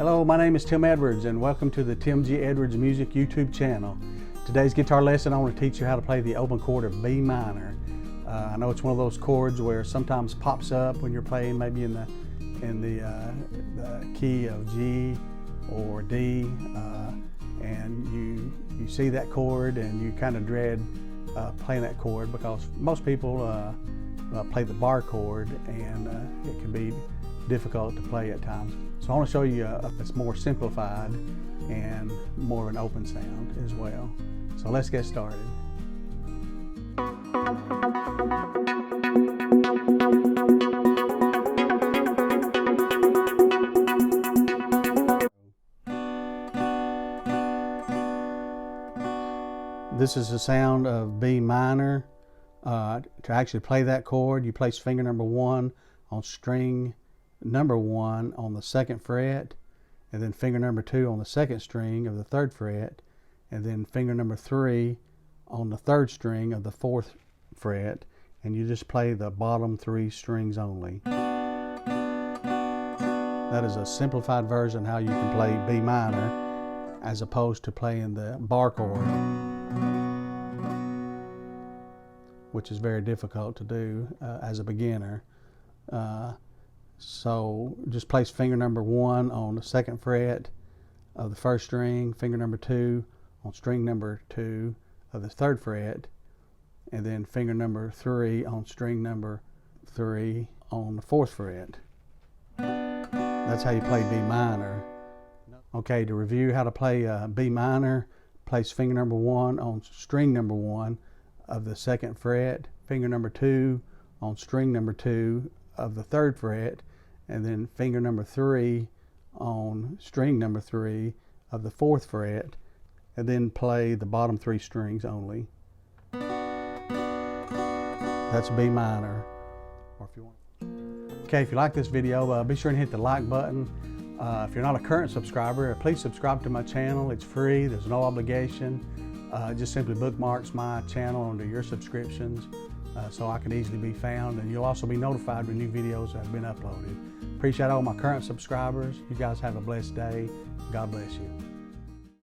Hello, my name is Tim Edwards and welcome to the Tim G. Edwards Music YouTube channel. Today's guitar lesson I want to teach you how to play the open chord of B minor. I know it's one of those chords where sometimes pops up when you're playing maybe in the key of G or D, and you see that chord and you kind of dread playing that chord because most people play the bar chord and it can be difficult to play at times. So I want to show you it's more simplified and more of an open sound as well. So let's get started. This is the sound of B minor. To actually play that chord, you place finger number 1 on string number 1 on the 2nd fret, and then finger number 2 on the 2nd string of the 3rd fret, and then finger number 3 on the 3rd string of the 4th fret, and you just play the bottom 3 strings only. That is a simplified version how you can play B minor as opposed to playing the bar chord, which is very difficult to do as a beginner. So just place finger number 1 on the 2nd fret of the 1st string, finger number 2 on string number 2 of the 3rd fret, and then finger number 3 on string number 3 on the 4th fret. That's how you play B minor. Okay, to review how to play B minor, place finger number 1 on string number 1 of the 2nd fret, finger number 2 on string number 2 of the 3rd fret, and then finger number 3 on string number 3 of the 4th fret, and then play the bottom 3 strings only. That's B minor. Or if you want. Okay, if you like this video, be sure and hit the like button. If you're not a current subscriber, please subscribe to my channel. It's free, there's no obligation. Just simply bookmarks my channel under your subscriptions so I can easily be found, and you'll also be notified when new videos have been uploaded. Appreciate all my current subscribers. You guys have a blessed day. God bless you.